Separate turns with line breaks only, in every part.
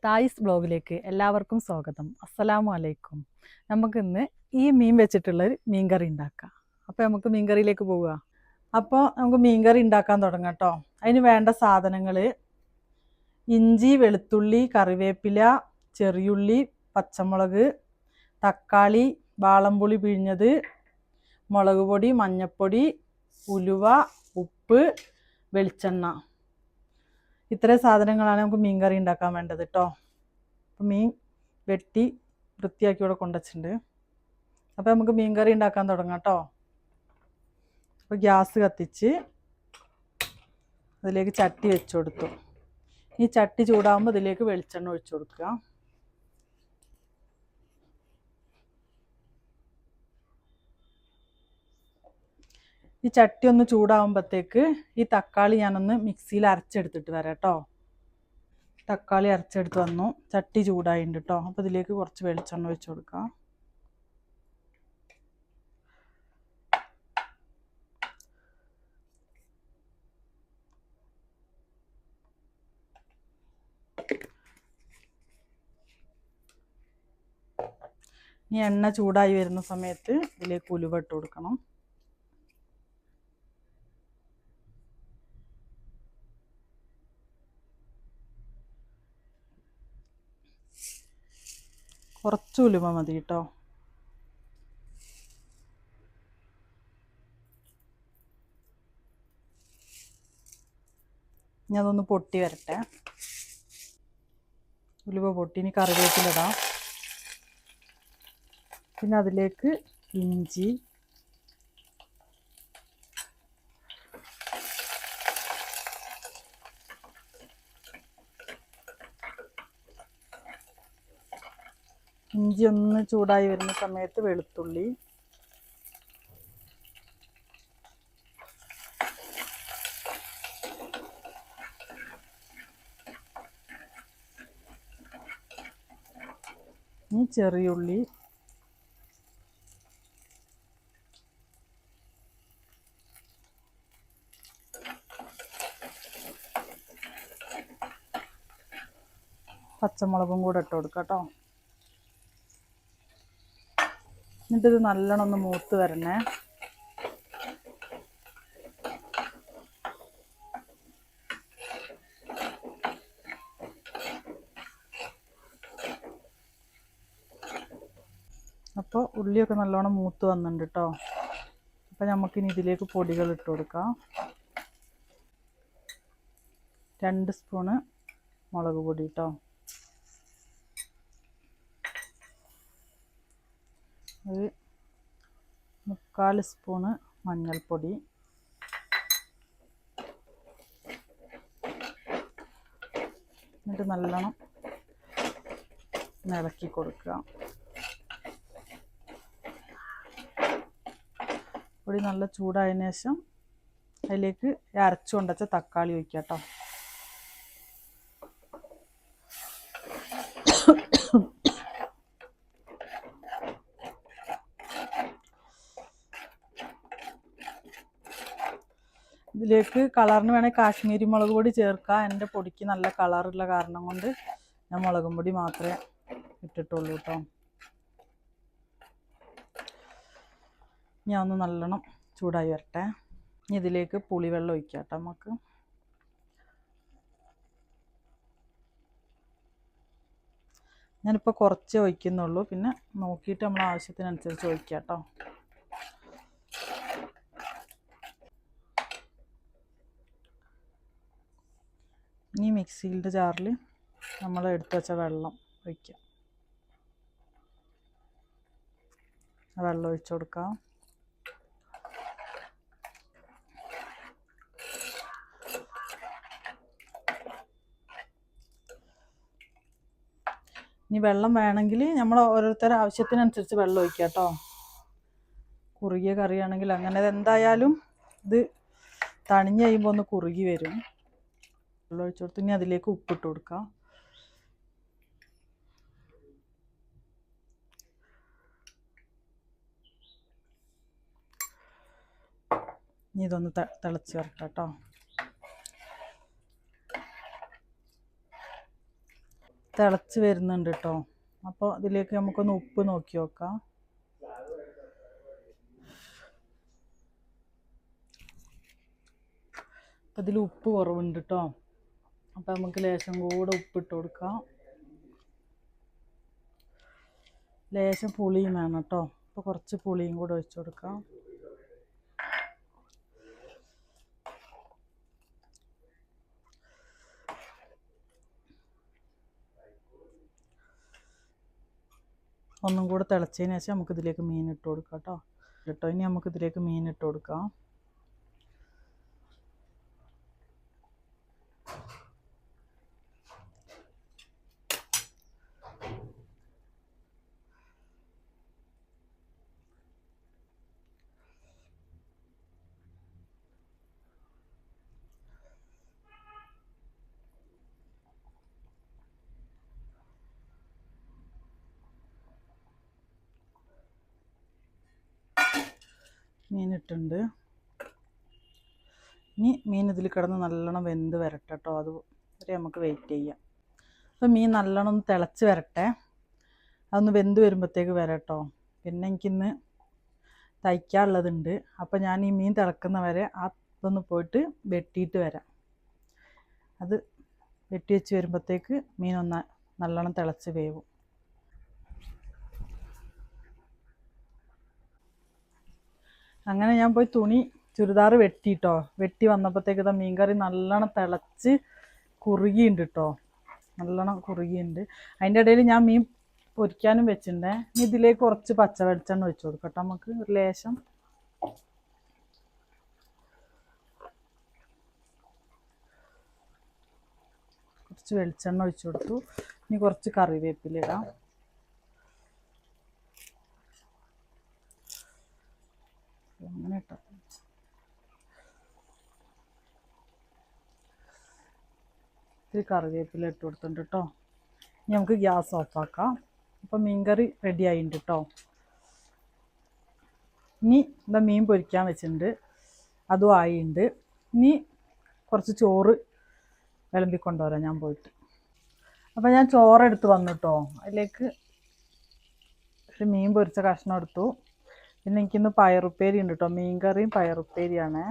തായിസ് ബ്ലോഗിലേക്ക് എല്ലാവർക്കും സ്വാഗതം. അസ്സലാമു അലൈക്കും. നമുക്കിന്ന് ഈ മീൻ വെച്ചിട്ടുള്ളൊരു മീൻകറി ഉണ്ടാക്കാം. അപ്പോൾ നമുക്ക് മീൻകറിയിലേക്ക് പോവുക. അപ്പോൾ നമുക്ക് മീൻകറി ഉണ്ടാക്കാൻ തുടങ്ങാം കേട്ടോ. അതിന് വേണ്ട സാധനങ്ങൾ: ഇഞ്ചി, വെളുത്തുള്ളി, കറിവേപ്പില, ചെറിയുള്ളി, പച്ചമുളക്, തക്കാളി, വാളംപുളി പിഴിഞ്ഞത്, മുളക് പൊടി, മഞ്ഞൾപ്പൊടി, ഉലുവ, ഉപ്പ്, വെളിച്ചെണ്ണ. ഇത്രയും സാധനങ്ങളാണ് നമുക്ക് മീൻ കറി ഉണ്ടാക്കാൻ വേണ്ടത് കേട്ടോ. അപ്പം മീൻ വെട്ടി വൃത്തിയാക്കി ഇവിടെ കൊണ്ടുവച്ചിട്ടുണ്ട്. അപ്പോൾ നമുക്ക് മീൻ കറി ഉണ്ടാക്കാൻ തുടങ്ങാം കേട്ടോ. അപ്പോൾ ഗ്യാസ് കത്തിച്ച് അതിലേക്ക് ചട്ടി വെച്ച് കൊടുത്തു. ഈ ചട്ടി ചൂടാകുമ്പോൾ ഇതിലേക്ക് വെളിച്ചെണ്ണ ഒഴിച്ചു കൊടുക്കുക. ഈ ചട്ടി ഒന്ന് ചൂടാകുമ്പോഴത്തേക്ക് ഈ തക്കാളി ഞാനൊന്ന് മിക്സിയിൽ അരച്ചെടുത്തിട്ട് വരാം കേട്ടോ. തക്കാളി അരച്ചെടുത്ത് വന്നു. ചട്ടി ചൂടായിട്ടുണ്ട് കേട്ടോ. അപ്പോൾ ഇതിലേക്ക് കുറച്ച് വെളിച്ചെണ്ണ ഒഴിച്ച് കൊടുക്കാം. ഈ എണ്ണ ചൂടായി വരുന്ന സമയത്ത് ഇതിലേക്ക് ഉലുവ ഇട്ട് കൊടുക്കണം. കുറച്ച് ഉലുവ മതി കേട്ടോ. ഇനി അതൊന്ന് പൊട്ടി വരട്ടെ. ഉലുവ പൊട്ടി. ഇനി കറിവേപ്പിലിടാം. പിന്നെ അതിലേക്ക് ഇഞ്ചി, ഇഞ്ചി ഒന്ന് ചൂടായി വരുന്ന സമയത്ത് വെളുത്തുള്ളി, ഇനി ചെറിയുള്ളി, പച്ചമുളകും കൂടെ ഇട്ട് കൊടുക്കാം കേട്ടോ. എന്നിട്ടിത് നല്ലോണം ഒന്ന് മൂത്ത് വരണേ. അപ്പോൾ ഉള്ളിയൊക്കെ നല്ലോണം മൂത്ത് വന്നിട്ടുണ്ട് കേട്ടോ. അപ്പോൾ നമുക്കിനി ഇതിലേക്ക് പൊടികൾ ഇട്ട് കൊടുക്കാം. 2 സ്പൂണ് മുളക് പൊടി കേട്ടോ. ഒരു 3/4 സ്പൂണ് മഞ്ഞൾപ്പൊടി, എന്നിട്ട് നല്ലോണം ഇളക്കി കൊടുക്കുക. പൊടി നല്ല ചൂടായതിനു ശേഷം അതിലേക്ക് അരച്ചു കൊണ്ടുവച്ച തക്കാളി ഒഴിക്കുക കേട്ടോ. ഇതിലേക്ക് കളറിന് വേണമെങ്കിൽ കാശ്മീരി മുളക് പൊടി ചേർക്കാം. എൻ്റെ പൊടിക്ക് നല്ല കളറുള്ള കാരണം കൊണ്ട് ഞാൻ മുളകും പൊടി മാത്രമേ ഇട്ടിട്ടുള്ളൂ കേട്ടോ. ഞാൻ ഒന്ന് നല്ലോണം ചൂടായി വരട്ടെ. ഇനി ഇതിലേക്ക് പുളിവെള്ളം ഒഴിക്കാം കേട്ടോ. നമുക്ക് ഞാനിപ്പോൾ കുറച്ചേ ഒഴിക്കുന്നുള്ളൂ. പിന്നെ നോക്കിയിട്ട് നമ്മൾ ആവശ്യത്തിനനുസരിച്ച് ഒഴിക്കാം കേട്ടോ. ഇനി മിക്സിയുടെ ജാറിൽ നമ്മൾ എടുത്തു വെച്ച വെള്ളം ഒഴിക്കാം. വെള്ളം ഒഴിച്ചു കൊടുക്കാം. ഇനി വെള്ളം വേണമെങ്കിൽ നമ്മൾ ഓരോരുത്തരുടെ ആവശ്യത്തിനനുസരിച്ച് വെള്ളം ഒഴിക്കുക കേട്ടോ. കുറുകിയ കറിയാണെങ്കിൽ അങ്ങനെ എന്തായാലും ഇത് തണിഞ്ഞ് കഴിയുമ്പോൾ ഒന്ന് കുറുകി വരും. വെള്ളം ഒഴിച്ചു കൊടുത്ത് ഇനി അതിലേക്ക് ഉപ്പിട്ട് കൊടുക്കാം. ഇനി ഇതൊന്ന് തിളച്ച് വരട്ടെ കേട്ടോ. തിളച്ച് വരുന്നുണ്ട് കേട്ടോ. അപ്പോൾ ഇതിലേക്ക് നമുക്കൊന്ന് ഉപ്പ് നോക്കി നോക്കാം. അപ്പം ഇതിൽ ഉപ്പ് കുറവുണ്ട് കേട്ടോ. അപ്പം നമുക്ക് ലേശം കൂടെ ഉപ്പിട്ട് കൊടുക്കാം. ലേശം പുളിയും വേണം കേട്ടോ. അപ്പോൾ കുറച്ച് പുളിയും കൂടെ ഒഴിച്ച് കൊടുക്കാം. ഒന്നും കൂടെ തിളച്ചതിന് ശേഷം നമുക്കിതിലേക്ക് മീൻ ഇട്ട് കൊടുക്കാം കേട്ടോ. ഇനി നമുക്കിതിലേക്ക് മീൻ ഇട്ട് കൊടുക്കാം. മീനിട്ടുണ്ട്. ഇനി മീൻ ഇതിൽ കിടന്ന് നല്ലോണം വെന്ത് വരട്ടെ കേട്ടോ. അത് വരെ നമുക്ക് വെയിറ്റ് ചെയ്യാം. അപ്പം മീൻ നല്ലോണം ഒന്ന് തിളച്ച് വരട്ടെ. അതൊന്ന് വെന്ത് വരുമ്പോഴത്തേക്ക് വരാം കേട്ടോ. പിന്നെ എനിക്കിന്ന് തയ്ക്കാനുള്ളതുണ്ട്. അപ്പം ഞാൻ ഈ മീൻ തിളക്കുന്ന വരെ അതൊന്ന് പോയിട്ട് വെട്ടിയിട്ട് വരാം. അത് വെട്ടി വെച്ച് വരുമ്പോഴത്തേക്ക് മീനൊന്ന് നല്ലോണം തിളച്ച് വേവും. അങ്ങനെ ഞാൻ പോയി ചുരിദാർ വെട്ടിട്ടോ. വെട്ടി വന്നപ്പോഴത്തേക്ക് ഇതാ മീൻകറി നല്ലോണം തിളച്ച് കുറുകിയുണ്ട് കേട്ടോ. നല്ലോണം കുറുകിയുണ്ട്. അതിൻ്റെ ഇടയിൽ ഞാൻ മീൻ പൊരിക്കാനും വെച്ചിട്ടുണ്ടേ. ഇനി ഇതിലേക്ക് കുറച്ച് പച്ച വെളിച്ചെണ്ണ ഒഴിച്ച് കൊടുക്കട്ടോ. നമുക്ക് ഒരു ലേശം കുറച്ച് വെളിച്ചെണ്ണ ഒഴിച്ച് കൊടുത്തു. ഇനി കുറച്ച് കറിവേപ്പില ഇടാം. അങ്ങനെ ഇട്ടോ. ഇത്തിരി കറിവേപ്പില ഇട്ട് കൊടുത്തിട്ടുണ്ട് കേട്ടോ. ഇനി നമുക്ക് ഗ്യാസ് ഓഫാക്കാം. അപ്പം മീൻകറി റെഡി ആയിട്ടുണ്ട് കേട്ടോ. ഇനി എന്താ മീൻ പൊരിക്കാൻ വെച്ചിട്ടുണ്ട്, അതും ആയിട്ടുണ്ട്. ഇനി കുറച്ച് ചോറ് വിളമ്പിക്കൊണ്ടുവരാം ഞാൻ പോയിട്ട്. അപ്പം ഞാൻ ചോറെടുത്ത് വന്നു കേട്ടോ. അതിലേക്ക് ഒരു മീൻ പൊരിച്ച കഷ്ണം എടുത്തു. പിന്നെ എനിക്കിന്ന് പയറുപ്പേരി ഉണ്ട് കേട്ടോ. മീൻകറിയും പയറുപ്പേരിയാണ്.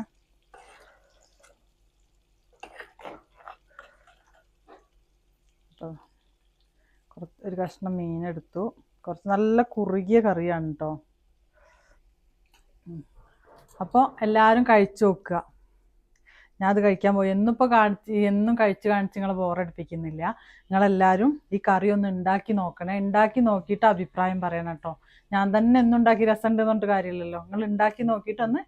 ഒരു കഷ്ണം മീനെടുത്തു. കുറച്ച് നല്ല കുറുകിയ കറിയാണ് കേട്ടോ. അപ്പോൾ എല്ലാവരും കഴിച്ചു നോക്കുക. ഞാനത് കഴിക്കാൻ പോയി. എന്നും കഴിച്ച് കാണിച്ച് നിങ്ങളെ ബോറടിപ്പിക്കുന്നില്ല. നിങ്ങളെല്ലാവരും ഈ കറി ഒന്ന് ഉണ്ടാക്കി നോക്കണേ. ഉണ്ടാക്കി നോക്കിയിട്ട് അഭിപ്രായം പറയണം കേട്ടോ. ഞാൻ തന്നെ എന്നും ഉണ്ടാക്കി രസമുണ്ട് എന്നിട്ട് കാര്യമില്ലല്ലോ. നിങ്ങൾ ഉണ്ടാക്കി നോക്കിയിട്ടൊന്ന്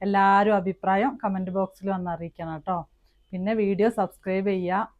എല്ലാവരും അഭിപ്രായം കമൻറ്റ് ബോക്സിൽ വന്ന് അറിയിക്കണം കേട്ടോ. പിന്നെ വീഡിയോ സബ്സ്ക്രൈബ് ചെയ്യുക,